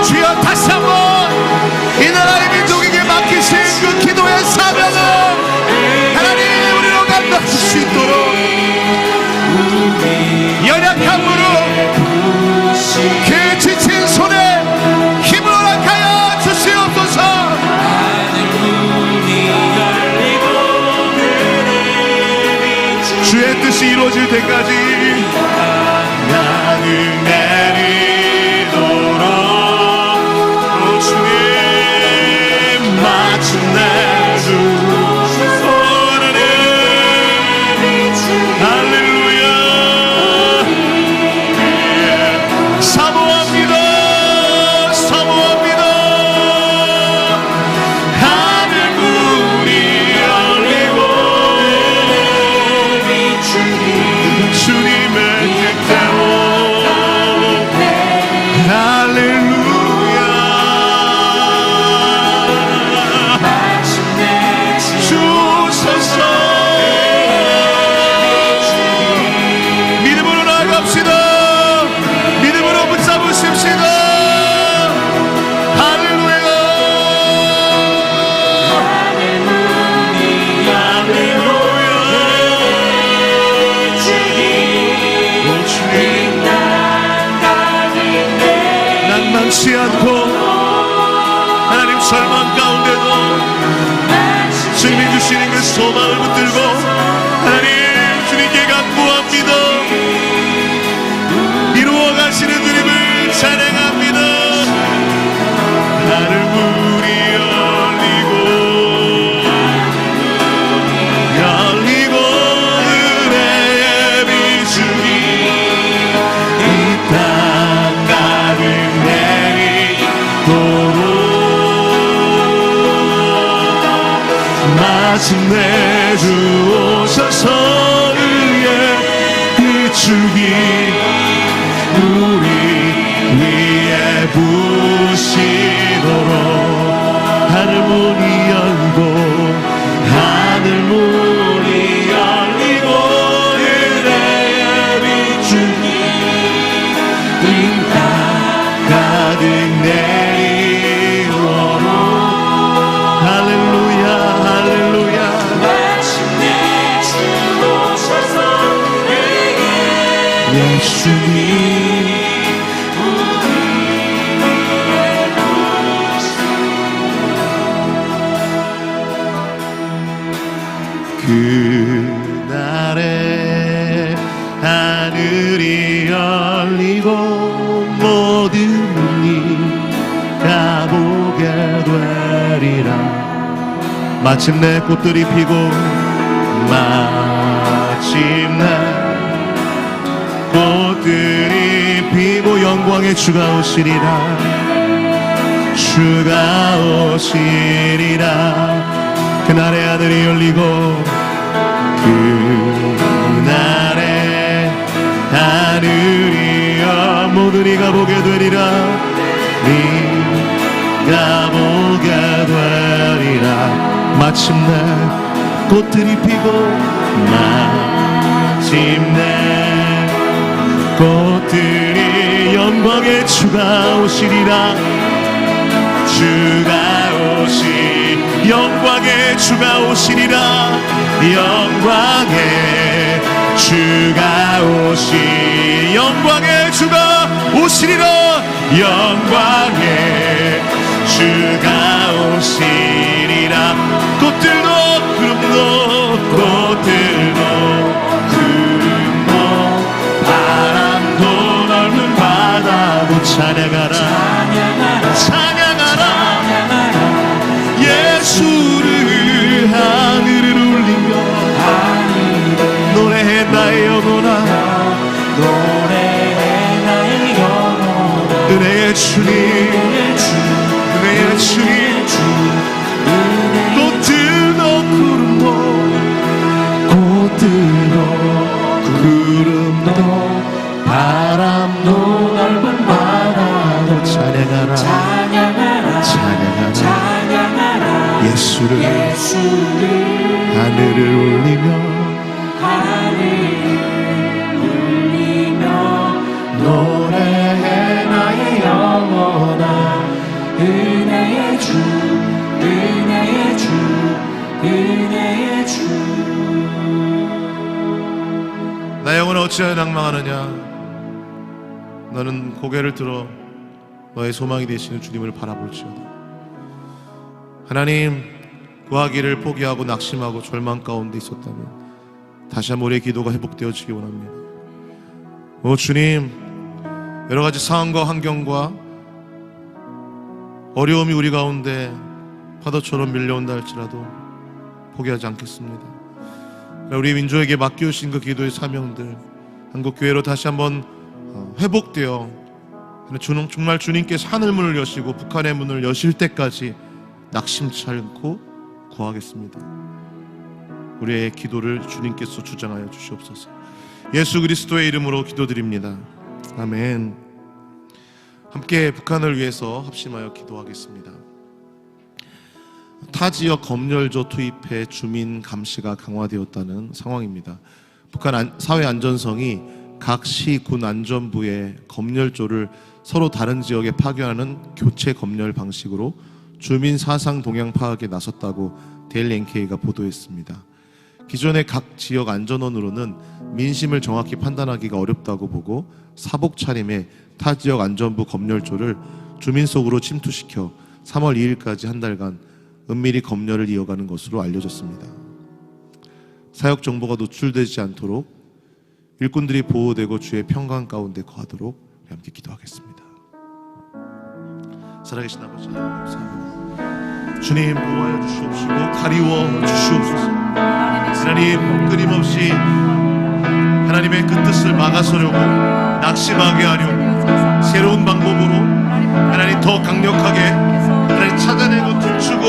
주여 다시 한번 이 나라의 민족에게 맡기신 그 기도의 사명을 하나님 우리로 감당할 수 있도록 연약한 무릎 그 지친 손에 힘을 허락하여 주시옵소서. 주의 뜻이 이루어질 때까지 나는 내리도록 주님 마침내 주 오늘은 할렐루야 절망 가운데도 주님이 주시는 그 소망을 붙들고 하나님 주님께 간구합니다. 이루어 가시는 주님을 찬양합니다. 하늘 문이 열리고 은혜의 비중이 이 땅 가득 내리도록 마침내 주 오셔서 의의 비추기 우리 위에 부시도록 하늘 문이 열고 하늘 문이 열리고 은혜의 비추기 이 땅 가득 내리도록 할렐루야 할렐루야 마침내 주 오셔서 예수님 그날에 하늘이 열리고 모든 이가 보게 되리라. 마침내 꽃들이 피고 마침내 꽃들이 피고 영광의 주가 오시리라. 주가 오시리라. 그날에 하늘이 열리고 그날에 하늘이 모든 이가 보게 되리라. 이가 보게 되리라. 마침내 꽃들이 피고 마침내 꽃들이 영광의 주가 오시리라. 주가 오시 영광의 주가 오시리라. 영광의 주가 오시 영광의 주가 오시리라. 영광의 주가 오시리라. 꽃들도 구름도 꽃들도 구름도 바람도 넓은 바다도 찬양하라 찬양하라 예수를 하늘을 울리며 노래해 나의 영혼아 노래해 나의 영혼아 은혜의 주님 은혜의 주님 꽃들도 구름도 바람도 넓은 바다도 찬양하라 예수를 하늘을 울리며 노래해 나의 영혼아 은혜의 주 나 영혼아 어찌하여 낭망하느냐 너는 고개를 들어 너의 소망이 되시는 주님을 바라볼지어다. 하나님 구하기를 포기하고 낙심하고 절망 가운데 있었다면 다시 한번 우리의 기도가 회복되어지기 원합니다. 오 주님 여러 가지 상황과 환경과 어려움이 우리 가운데 파도처럼 밀려온다 할지라도 포기하지 않겠습니다. 우리 민족에게 맡겨주신 그 기도의 사명들 한국교회로 다시 한번 회복되어 정말 주님께서 하늘문을 여시고 북한의 문을 여실 때까지 낙심치 않고 구하겠습니다. 우리의 기도를 주님께서 주장하여 주시옵소서. 예수 그리스도의 이름으로 기도드립니다. 아멘. 함께 북한을 위해서 합심하여 기도하겠습니다. 타 지역 검열조 투입해 주민 감시가 강화되었다는 상황입니다. 북한 사회안전성이 각 시 군 안전부에 검열조를 서로 다른 지역에 파견하는 교체 검열 방식으로 주민 사상 동향 파악에 나섰다고 데일리 NK가 보도했습니다. 기존의 각 지역 안전원으로는 민심을 정확히 판단하기가 어렵다고 보고 사복 차림에 타 지역 안전부 검열조를 주민 속으로 침투시켜 3월 2일까지 한 달간 은밀히 검열을 이어가는 것으로 알려졌습니다. 사역 정보가 노출되지 않도록 일꾼들이 보호되고 주의 평강 가운데 거하도록 함께 기도하겠습니다. 살아계신 아버지 감사합니다. 주님 보호하여 주시옵시고 가리워 주시옵소서. 하나님 끊임없이 하나님의 그 뜻을 막아서려고 낙심하게 하려 새로운 방법으로 하나님 더 강력하게 하나님 찾아내고 춤추고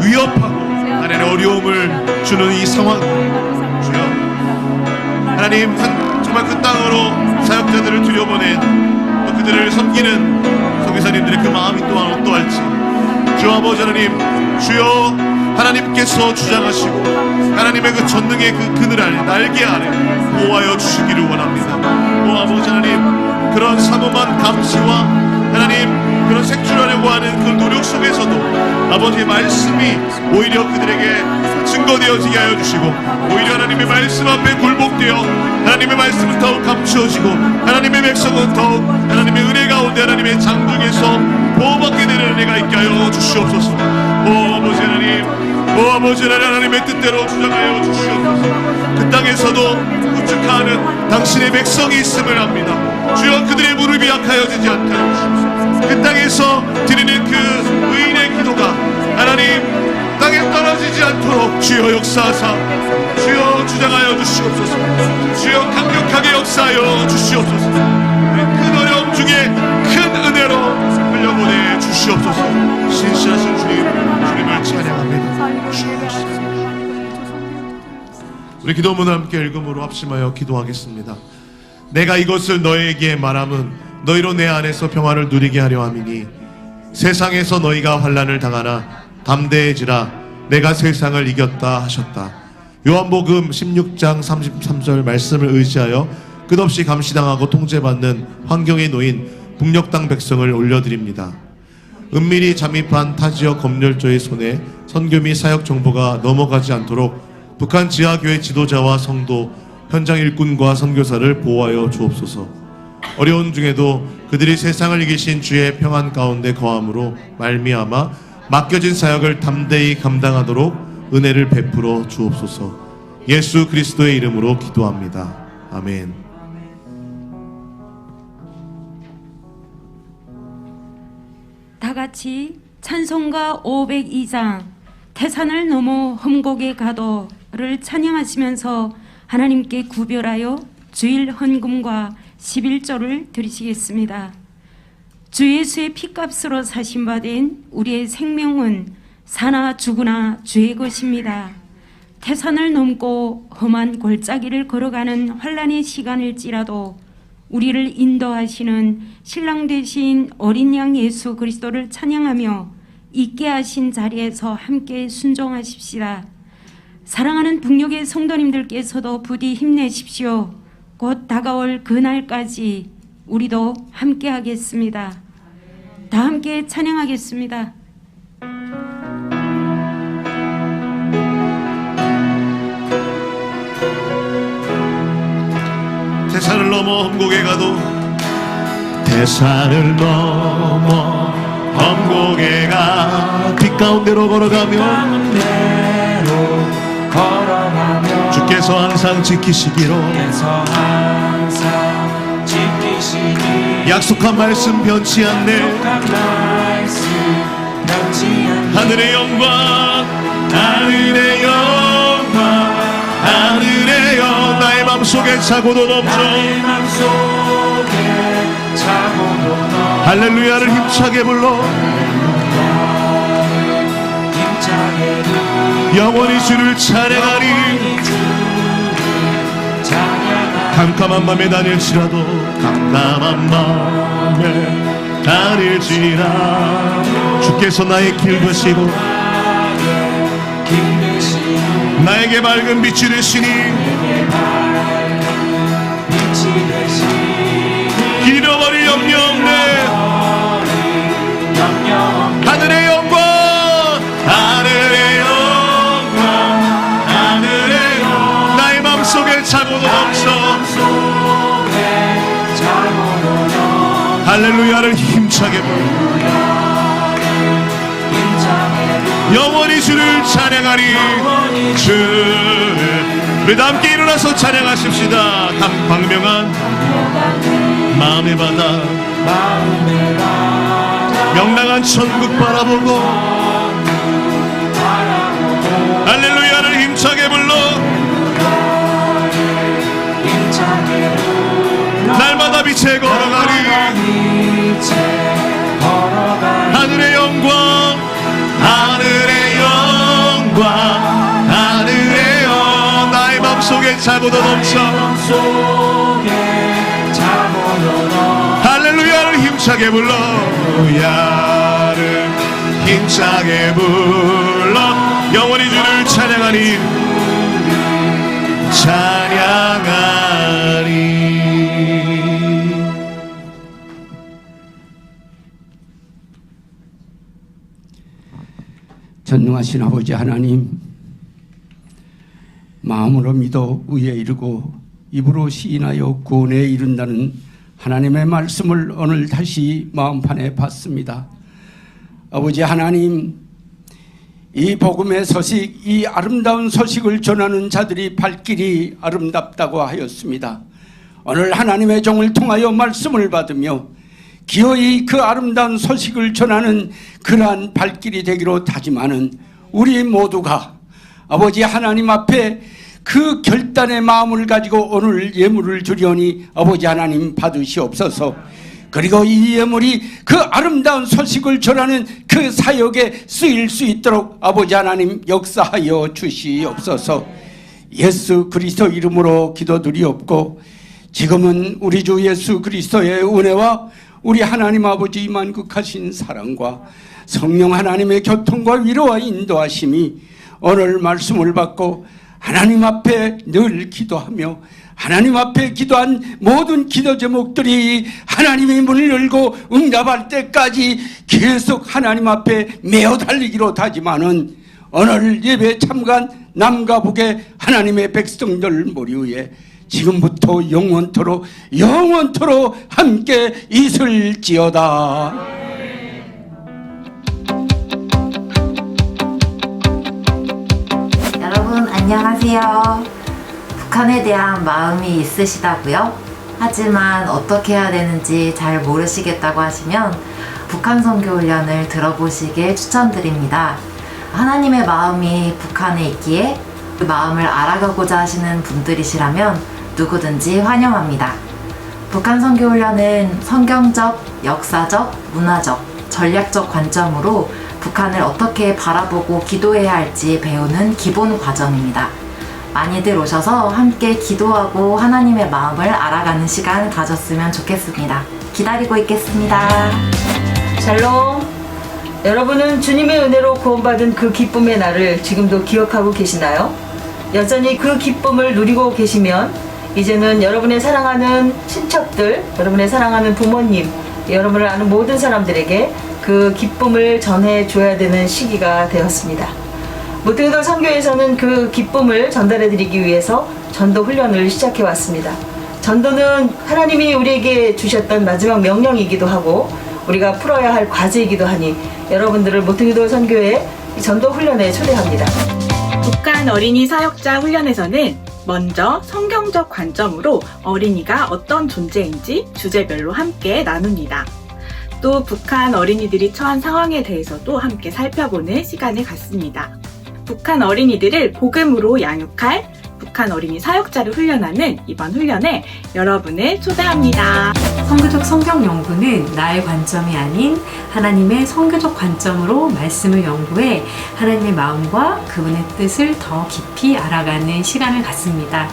위협하고 하나님의 어려움을 주는 이 상황 주여 하나님 정말 그 땅으로 사역자들을 들여보낸 또 그들을 섬기는 선교사님들의 그 마음이 또한 어떠할지 주 아버지 하나님 주여 하나님께서 주장하시고 하나님의 그 전능의 그 그늘 아래 날개 아래 보호하여 주시기를 원합니다. 오 아버지 하나님 그런 사모한 감시와 하나님 그런 색출하려고 하는 그 노력 속에서도 아버지의 말씀이 오히려 그들에게 증거되어지게 하여 주시고 오히려 하나님의 말씀 앞에 굴복되어 하나님의 말씀은 더욱 감추어지고 하나님의 백성은 더욱 하나님의 은혜 가운데 하나님의 장중에서 보호받게 되는 은혜가 있게 하여 주시옵소서. 오 아버지 하나님 오 아버지 하나님의 뜻대로 주장하여 주시옵소서. 그 땅에서도 구축하는 당신의 백성이 있음을 압니다. 주여 그들의 무릎이 약하여지지 않게 하여 주시옵소서. 그 땅에서 드리는 그 의인의 기도가 하나님 땅에 떨어지지 않도록 주여 역사하사 주여 주장하여 주시옵소서. 주여 강력하게 역사하여 주시옵소서. 큰 어려움 중에 큰 은혜로 흘려보내 주시옵소서. 신실하신 주님을 찬양합니다. 우리 기도문을 함께 읽음으로 합심하여 기도하겠습니다. 내가 이것을 너희에게 말함은 너희로 내 안에서 평화를 누리게 하려 함이니 세상에서 너희가 환난을 당하나 담대해지라 내가 세상을 이겼다 하셨다. 요한복음 16장 33절 말씀을 의지하여 끝없이 감시당하고 통제받는 환경에 놓인 북녘 땅 백성을 올려드립니다. 은밀히 잠입한 타지역 검열조의 손에 선교 및 사역 정보가 넘어가지 않도록 북한 지하교회 지도자와 성도, 현장 일꾼과 선교사를 보호하여 주옵소서. 어려운 중에도 그들이 세상을 이기신 주의 평안 가운데 거함으로 말미암아 맡겨진 사역을 담대히 감당하도록 은혜를 베풀어 주옵소서. 예수 그리스도의 이름으로 기도합니다. 아멘. 다 같이 찬송가 502장 태산을 넘어 험곡에 가도를 찬양하시면서 하나님께 구별하여 주일 헌금과 11조를 드리시겠습니다. 주 예수의 피값으로 사신 바 된 우리의 생명은 사나 죽으나 주의 것입니다. 태산을 넘고 험한 골짜기를 걸어가는 환난의 시간일지라도 우리를 인도하시는 신랑 되신 어린 양 예수 그리스도를 찬양하며 있게 하신 자리에서 함께 순종하십시다. 사랑하는 북녘의 성도님들께서도 부디 힘내십시오. 곧 다가올 그날까지 우리도 함께 하겠습니다. 다 함께 찬양하겠습니다. 태산을 넘어 험곡에 가도 태산을 넘어 험곡에 가 빛 가운데로 걸어가며 주께서 항상 지키시기로 약속한 말씀 변치 않네. 하늘의 영광 하늘의 영광 하늘의 영광 나의 맘속에 차고도 넘쳐 할렐루야를 힘차게 불러 영원히 주를 찬양하리. 캄캄한 밤에 다닐지라도 캄캄한 밤에 다닐지라 주께서 나의 길 되시고 나에게 밝은 빛이 되시니 잃어버릴 염려 없네. 하늘의 영광 하늘의 영광 하늘의 영광 나의 맘속에 차고도 넘쳐 할렐루야를 힘차게 부르 영원히 주를 찬양하리. 주를. 우리 다 함께 일어나서 찬양하십시다. 광명한 마음의 바다, 명랑한 천국 바라보고 할렐루야를 힘차게 불러 날마다 빛에 걸어가리. 하늘의 영광, 하늘의 영광, 하늘의 영광. 나의 맘속에 차고도 넘쳐 할렐루야를 힘차게 불러. 할렐루야를 힘차게 불러 영원히 주를 찬양하리. 찬양하리. 전능하신 아버지 하나님, 마음으로 믿어 의에 이르고 입으로 시인하여 구원에 이른다는 하나님의 말씀을 오늘 다시 마음판에 받습니다. 아버지 하나님, 이 복음의 소식, 이 아름다운 소식을 전하는 자들이 발길이 아름답다고 하였습니다. 오늘 하나님의 종을 통하여 말씀을 받으며 기어이 그 아름다운 소식을 전하는 그러한 발길이 되기로 다짐하는 우리 모두가 아버지 하나님 앞에 그 결단의 마음을 가지고 오늘 예물을 드리오니 아버지 하나님 받으시옵소서. 그리고 이 예물이 그 아름다운 소식을 전하는 그 사역에 쓰일 수 있도록 아버지 하나님 역사하여 주시옵소서. 예수 그리스도 이름으로 기도드리옵고, 지금은 우리 주 예수 그리스도의 은혜와 우리 하나님 아버지 만극하신 사랑과 성령 하나님의 교통과 위로와 인도하심이 오늘 말씀을 받고 하나님 앞에 늘 기도하며 하나님 앞에 기도한 모든 기도 제목들이 하나님의 문을 열고 응답할 때까지 계속 하나님 앞에 메어 달리기로 다짐하는 오늘 예배 참관 남과 북의 하나님의 백성들 머리 위에 지금부터 영원토록 함께 있을지어다. 여러분 안녕하세요. 북한에 대한 마음이 있으시다고요? 하지만 어떻게 해야 되는지 잘 모르시겠다고 하시면 북한 선교 훈련을 들어보시길 추천드립니다. 하나님의 마음이 북한에 있기에 그 마음을 알아가고자 하시는 분들이시라면 누구든지 환영합니다. 북한 선교 훈련은 성경적, 역사적, 문화적, 전략적 관점으로 북한을 어떻게 바라보고 기도해야 할지 배우는 기본 과정입니다. 많이들 오셔서 함께 기도하고 하나님의 마음을 알아가는 시간 가졌으면 좋겠습니다. 기다리고 있겠습니다. 샬롬. 여러분은 주님의 은혜로 구원받은 그 기쁨의 날을 지금도 기억하고 계시나요? 여전히 그 기쁨을 누리고 계시면 이제는 여러분의 사랑하는 친척들, 여러분의 사랑하는 부모님, 여러분을 아는 모든 사람들에게 그 기쁨을 전해줘야 되는 시기가 되었습니다. 모태기도 선교에서는 그 기쁨을 전달해드리기 위해서 전도 훈련을 시작해왔습니다. 전도는 하나님이 우리에게 주셨던 마지막 명령이기도 하고 우리가 풀어야 할 과제이기도 하니 여러분들을 모태기도 선교의 전도 훈련에 초대합니다. 북한 어린이 사역자 훈련에서는 먼저 성경적 관점으로 어린이가 어떤 존재인지 주제별로 함께 나눕니다. 또 북한 어린이들이 처한 상황에 대해서도 함께 살펴보는 시간을 갖습니다. 북한 어린이들을 복음으로 양육할 북한 어린이 사역자를 훈련하는 이번 훈련에 여러분을 초대합니다. 선교적 성경 연구는 나의 관점이 아닌 하나님의 선교적 관점으로 말씀을 연구해 하나님의 마음과 그분의 뜻을 더 깊이 알아가는 시간을 갖습니다.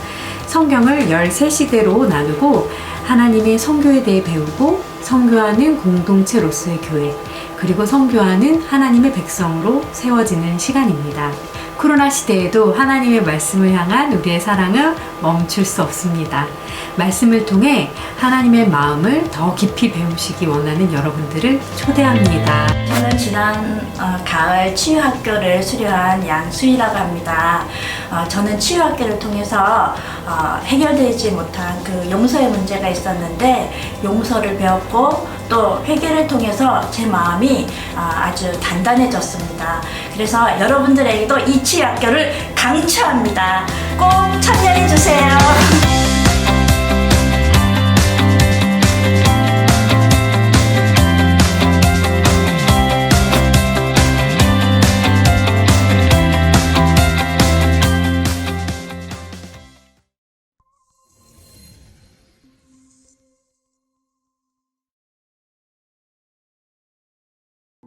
성경을 13시대로 나누고 하나님의 선교에 대해 배우고 선교하는 공동체로서의 교회, 그리고 선교하는 하나님의 백성으로 세워지는 시간입니다. 코로나 시대에도 하나님의 말씀을 향한 우리의 사랑은 멈출 수 없습니다. 말씀을 통해 하나님의 마음을 더 깊이 배우시기 원하는 여러분들을 초대합니다. 저는 지난 가을 치유학교를 수료한 양수희라고 합니다. 저는 치유학교를 통해서 해결되지 못한 그 용서의 문제가 있었는데 용서를 배웠고 또 회개를 통해서 제 마음이 아주 단단해졌습니다. 그래서 여러분들에게도 이 치유학교를 강추합니다. 꼭 참여해 주세요.